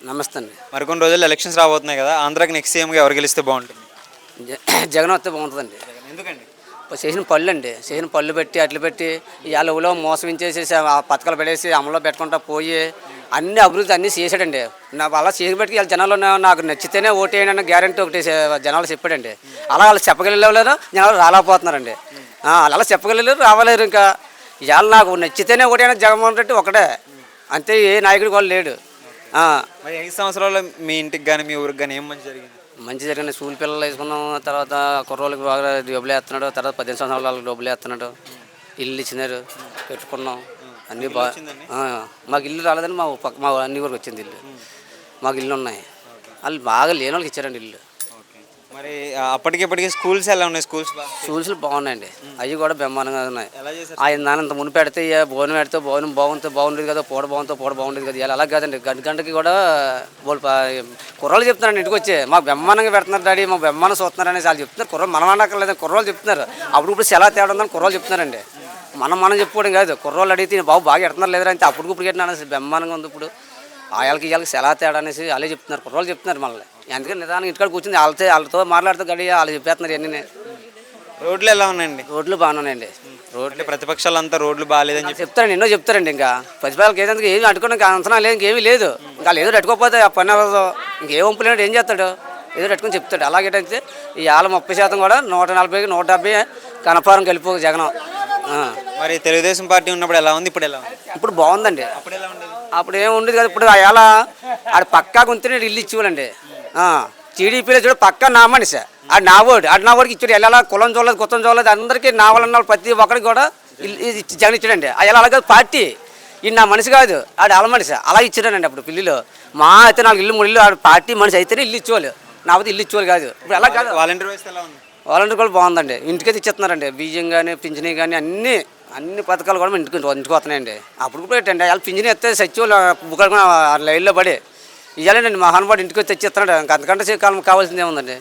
నమస్తే అండి. మరికొన్ని రోజుల్లో ఎలక్షన్స్ రాబోతున్నాయి కదా, ఆంధ్రాకి నెక్స్ట్ సీఎంగా ఎవరు గెలిస్తే బాగుంటుంది? జగన్ వస్తే బాగుంటుందండి. ఎందుకండి? చేసిన పళ్ళు అండి, చేసిన పళ్ళు పెట్టి అట్లు పెట్టి ఇవాళ ఊళ్ళో మోసగించేసేసి ఆ పథకాలు పెట్టేసి అమల్లో పెట్టుకుంటా పోయి అన్ని అభివృద్ధి అన్నీ చేశాడండి. అలా చేసి పెట్టి వీళ్ళ జనాలు నాకు నచ్చితేనే ఓటేయండి అన్న గ్యారంటీ ఒకటి జనాలు చెప్పాడండి. అలా వాళ్ళు చెప్పగలిగేవారు, జనాలు రాలేకపోతున్నారండి. అలా చెప్పగలిగారు, రావలేరు. ఇంకా ఇవాళ నాకు నచ్చితేనే ఓటేయని జగన్మోహన్ రెడ్డి ఒకటే, అంతే. ఏ నాయకుడు కూడా లేడు. మరి 5 సంవత్సరాల్లో మీ ఇంటికి కానీ మీ ఊరికి కానీ ఏం మంచి జరిగింది? మంచి జరిగింది. స్కూల్ పిల్లలు వేసుకున్నాం, తర్వాత కుర్రోళ్ళకి బాగా డబ్బులు వేస్తున్నాడు, తర్వాత 18 సంవత్సరాల వాళ్ళకి డబ్బులు వేస్తున్నాడు, ఇల్లు ఇచ్చినారు, పెట్టుకున్నాం అన్నీ బాగా. మాకు ఇల్లు రాలేదని మా అన్ని వరకు వచ్చింది ఇల్లు. మాకు ఇల్లు ఉన్నాయి, వాళ్ళు బాగా లేని వాళ్ళకి ఇచ్చారండి ఇల్లు. మరి అప్పటికిప్పటికి స్కూల్స్ ఎలా ఉన్నాయి? స్కూల్స్ బాగున్నాయండి, అవి కూడా బ్రహ్మాండంగా ఉన్నాయి. ఆయన నాన్న మును పెడితే భోజనం పెడితే భోజనం బాగుండేది కదా, పూట బాగుండేది కదా. ఇలా అలా కాదండి, గంటకి కూడా వాళ్ళు కుర్రోళ్ళు చెప్తున్నారండి ఇంటికి వచ్చి, మాకు బ్రహ్మాండంగా పెడుతున్నారు డాడీ, మాకు బ్రహ్మాండం చూస్తున్నారని వాళ్ళు చెప్తున్నారు. కుర్రోళ్ళు మనం అనక్కర్లేదు, కుర్రోళ్ళు చెప్తున్నారు. అప్పుడు సెలా తేడా ఉందని కుర్రోళ్ళు చెప్తున్నారండి. మనం చెప్పుకోవడం కాదు, కుర్రోళ్ళు అడిగితే బాబు బాగా ఎడుతున్నారు లేదా అంటే అప్పుడు పెట్టినా బ్రహ్మాండంగా ఉంది. ఇప్పుడు వాళ్ళకి సెలా తేడా అనేసి వాళ్ళే చెప్తున్నారు, కుర్రోళ్ళు చెప్తున్నారు. మళ్ళీ అందుకని నిదానం ఇంటికాడ కూర్చుంది వాళ్ళతో మాట్లాడుతూ గడి వాళ్ళు చెప్పేస్తున్నారు ఇవన్నీ. రోడ్లు ఎలా ఉన్నాయండి? రోడ్లు బాగానే ఉన్నాయండి. రోడ్లు ప్రతిపక్షాలంతా రోడ్లు బాగాలేదని చెప్తారండి, ఎన్నో చెప్తారండి. ఇంకా ప్రతిపక్షాలకు ఏదంటే ఏమి అట్టుకుని ఇంకా అంచనా లేదు, ఇంకేమీ లేదు. ఇంకా ఏదో అట్టుకోకపోతే ఆ పని అవ్వదు, ఇంకేం వంపులేడు, ఏం చేస్తాడు, ఏదో అట్టుకుని చెప్తాడు. అలాగేటైతే ఈ 30% కూడా 140కి 170 కనపారం కలిపి జగనం. మరి తెలుగుదేశం పార్టీ ఉన్నప్పుడు ఎలా ఉంది, ఇప్పుడు ఎలా ఉంది? ఇప్పుడు బాగుందండి. అప్పుడు ఎలా ఉండేది? అప్పుడు ఏమి ఉండేది కదా. ఇప్పుడు అలా ఆడ పక్కా గుంతనే ఇల్లు ఇచ్చేవాళ్ళండి. టీడీపీలో చూడ పక్కా నా మనిషి, ఆడు నా ఓడికి ఇచ్చాడు. ఎలా కులం చూడలేదు, కుతం చూడలేదు, అందరికీ నా వాళ్ళ ప్రతి ఒక్కరికి కూడా జగన్ ఇచ్చాడండి. అలా అలాగే పార్టీ ఈ నా మనిషి కాదు, ఆడు వాళ్ళ మనిషి, అలా ఇచ్చాడండి. అప్పుడు పిల్లిలో మా అయితే నాకు ఇల్లు 3 ఇల్లు, ఆడు పార్టీ మనిషి అయితేనే ఇల్లు ఇచ్చేవాళ్ళు, నాకపోతే ఇల్లు ఇచ్చేవాళ్ళు కాదు. ఇప్పుడు అలా కాదు. వాలంటీర్ వ్యవస్థ ఎలా ఉంది? వాలంటీర్ కూడా బాగుందండి, ఇంటికైతే ఇచ్చేస్తున్నారండి. బియ్యం కానీ పింఛనీ కానీ అన్ని పథకాలు కూడా ఇంటికి వస్తున్నాయండి. అప్పుడు కూడా ఏంటండి వాళ్ళు పింఛనీ ఎత్తే సచివాళ్ళు బుక్కలు లైన్లో పడి ఇవ్వాలండి. మహానుభావుడు ఇంటికి వచ్చి తెచ్చిస్తున్నాడు, ఇంకా అంతకంటే కావాల్సిందే ఉందండి.